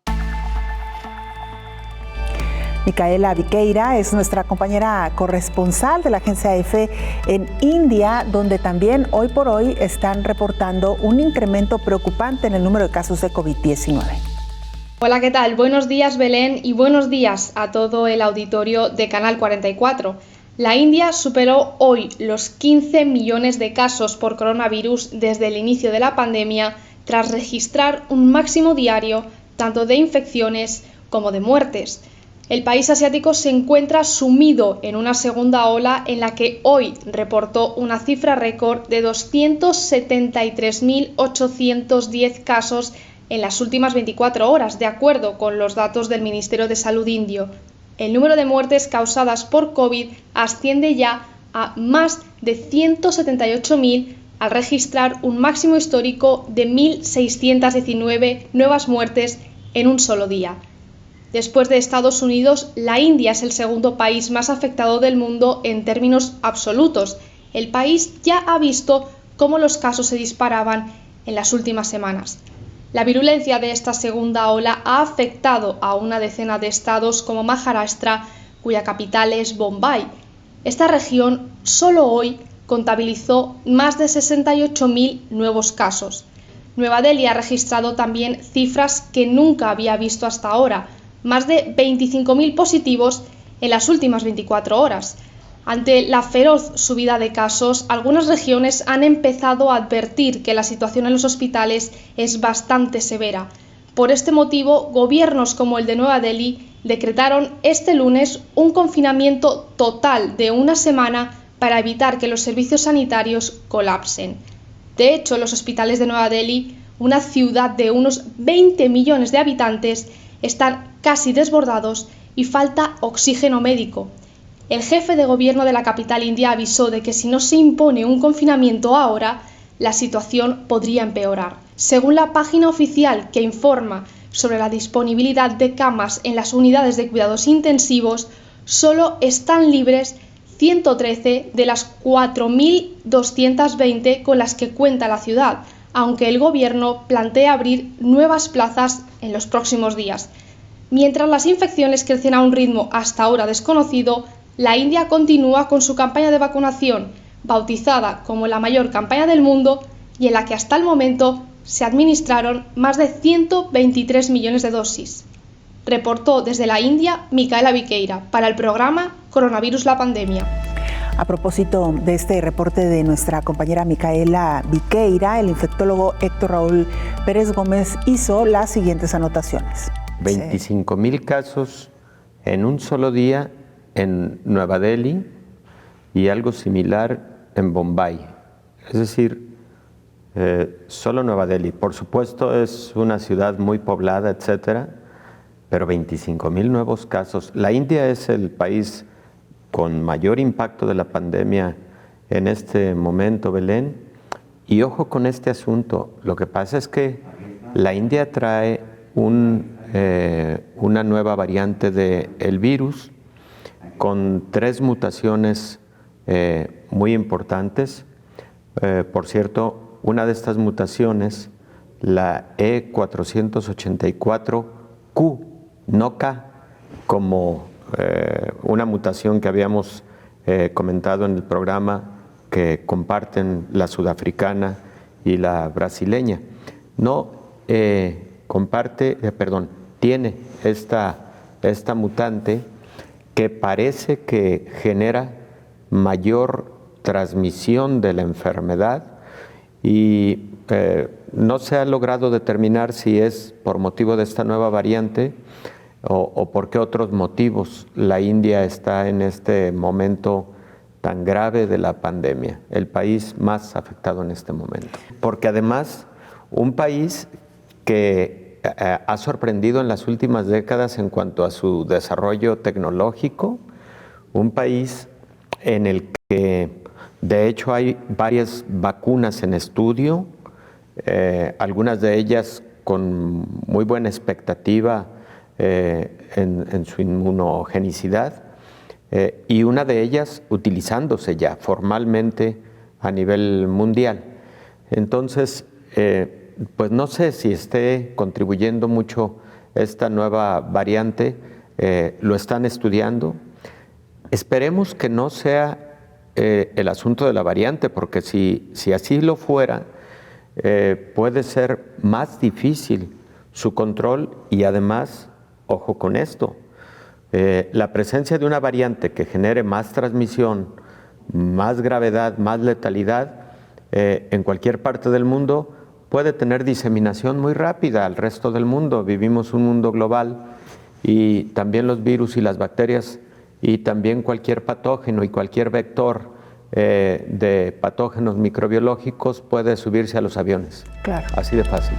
Micaela Viqueira es nuestra compañera corresponsal de la agencia EFE en India, donde también hoy por hoy están reportando un incremento preocupante en el número de casos de COVID-19. Hola, ¿qué tal? Buenos días, Belén, y buenos días a todo el auditorio de Canal 44. La India superó hoy los 15 millones de casos por coronavirus desde el inicio de la pandemia, tras registrar un máximo diario tanto de infecciones como de muertes. El país asiático se encuentra sumido en una segunda ola en la que hoy reportó una cifra récord de 273.810 casos en las últimas 24 horas, de acuerdo con los datos del Ministerio de Salud indio. El número de muertes causadas por COVID asciende ya a más de 178.000 al registrar un máximo histórico de 1.619 nuevas muertes en un solo día. Después de Estados Unidos, la India es el segundo país más afectado del mundo en términos absolutos. El país ya ha visto cómo los casos se disparaban en las últimas semanas. La virulencia de esta segunda ola ha afectado a una decena de estados como Maharashtra, cuya capital es Bombay. Esta región solo hoy contabilizó más de 68.000 nuevos casos. Nueva Delhi ha registrado también cifras que nunca había visto hasta ahora, más de 25.000 positivos en las últimas 24 horas. Ante la feroz subida de casos, algunas regiones han empezado a advertir que la situación en los hospitales es bastante severa. Por este motivo, gobiernos como el de Nueva Delhi decretaron este lunes un confinamiento total de una semana para evitar que los servicios sanitarios colapsen. De hecho, los hospitales de Nueva Delhi, una ciudad de unos 20 millones de habitantes, están casi desbordados y falta oxígeno médico. El jefe de gobierno de la capital india avisó de que si no se impone un confinamiento ahora, la situación podría empeorar. Según la página oficial que informa sobre la disponibilidad de camas en las unidades de cuidados intensivos, solo están libres 113 de las 4.220 con las que cuenta la ciudad, aunque el gobierno plantea abrir nuevas plazas en los próximos días. Mientras las infecciones crecen a un ritmo hasta ahora desconocido, la India continúa con su campaña de vacunación, bautizada como la mayor campaña del mundo y en la que hasta el momento se administraron más de 123 millones de dosis. Reportó desde la India Micaela Viqueira para el programa Coronavirus la Pandemia. A propósito de este reporte de nuestra compañera Micaela Viqueira, el infectólogo Héctor Raúl Pérez Gómez hizo las siguientes anotaciones. 25,000 casos en un solo día en Nueva Delhi y algo similar en Bombay. Es decir, solo Nueva Delhi. Por supuesto es una ciudad muy poblada, etcétera, pero 25,000 nuevos casos. La India es el país con mayor impacto de la pandemia en este momento, Belén. Y ojo con este asunto, lo que pasa es que la India trae una nueva variante del virus con 3 mutaciones muy importantes. Por cierto, una de estas mutaciones, la E484Q, no K, como una mutación que habíamos comentado en el programa que comparten la sudafricana y la brasileña. No tiene esta mutante que parece que genera mayor transmisión de la enfermedad y no se ha logrado determinar si es por motivo de esta nueva variante o por qué otros motivos la India está en este momento tan grave de la pandemia, el país más afectado en este momento. Porque además, un país que ha sorprendido en las últimas décadas en cuanto a su desarrollo tecnológico, un país en el que de hecho hay varias vacunas en estudio, algunas de ellas con muy buena expectativa en su inmunogenicidad, y una de ellas utilizándose ya formalmente a nivel mundial. Entonces, pues no sé si esté contribuyendo mucho esta nueva variante, lo están estudiando. Esperemos que no sea el asunto de la variante, porque si así lo fuera, puede ser más difícil su control y además, ojo con esto, la presencia de una variante que genere más transmisión, más gravedad, más letalidad en cualquier parte del mundo puede tener diseminación muy rápida al resto del mundo. Vivimos un mundo global y también los virus y las bacterias y también cualquier patógeno y cualquier vector de patógenos microbiológicos puede subirse a los aviones. Claro. Así de fácil.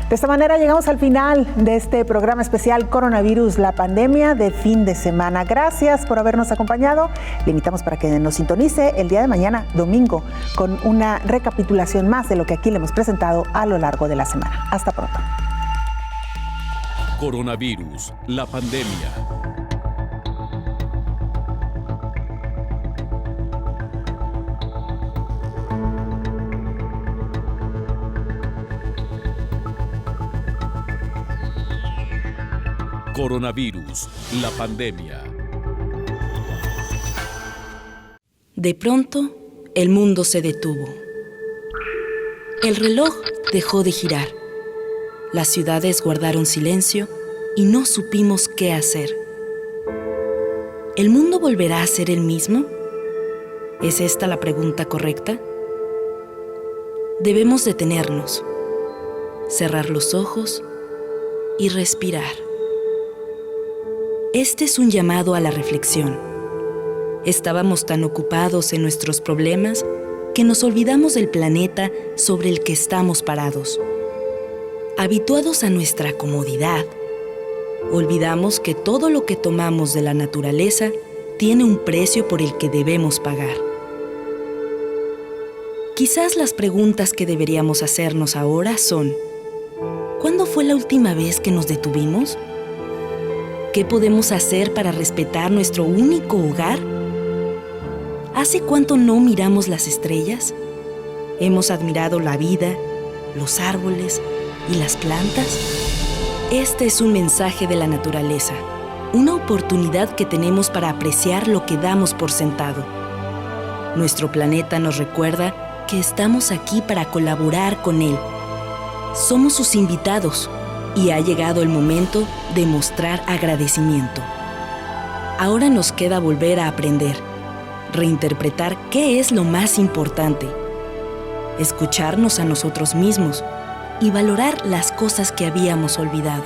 De esta manera llegamos al final de este programa especial Coronavirus, la pandemia de fin de semana. Gracias por habernos acompañado. Le invitamos para que nos sintonice el día de mañana, domingo, con una recapitulación más de lo que aquí le hemos presentado a lo largo de la semana. Hasta pronto. Coronavirus, la pandemia. Coronavirus, la pandemia. De pronto, el mundo se detuvo. El reloj dejó de girar. Las ciudades guardaron silencio y no supimos qué hacer. ¿El mundo volverá a ser el mismo? ¿Es esta la pregunta correcta? Debemos detenernos, cerrar los ojos y respirar. Este es un llamado a la reflexión. Estábamos tan ocupados en nuestros problemas que nos olvidamos del planeta sobre el que estamos parados. Habituados a nuestra comodidad, olvidamos que todo lo que tomamos de la naturaleza tiene un precio por el que debemos pagar. Quizás las preguntas que deberíamos hacernos ahora son: ¿cuándo fue la última vez que nos detuvimos? ¿Qué podemos hacer para respetar nuestro único hogar? ¿Hace cuánto no miramos las estrellas? ¿Hemos admirado la vida, los árboles y las plantas? Este es un mensaje de la naturaleza, una oportunidad que tenemos para apreciar lo que damos por sentado. Nuestro planeta nos recuerda que estamos aquí para colaborar con él. Somos sus invitados. Y ha llegado el momento de mostrar agradecimiento. Ahora nos queda volver a aprender, reinterpretar qué es lo más importante, escucharnos a nosotros mismos y valorar las cosas que habíamos olvidado.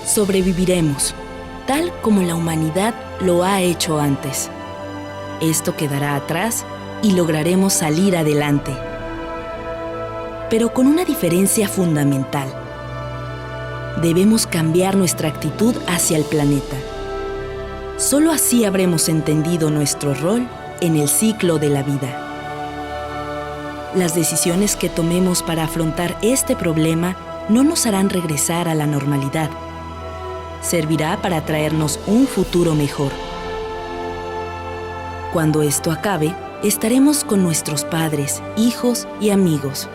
Sobreviviremos, tal como la humanidad lo ha hecho antes. Esto quedará atrás y lograremos salir adelante. Pero con una diferencia fundamental. Debemos cambiar nuestra actitud hacia el planeta. Solo así habremos entendido nuestro rol en el ciclo de la vida. Las decisiones que tomemos para afrontar este problema no nos harán regresar a la normalidad. Servirá para traernos un futuro mejor. Cuando esto acabe, estaremos con nuestros padres, hijos y amigos.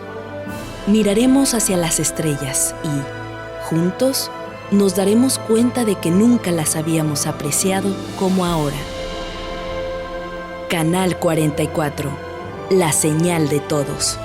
Miraremos hacia las estrellas y, juntos, nos daremos cuenta de que nunca las habíamos apreciado como ahora. Canal 44, la señal de todos.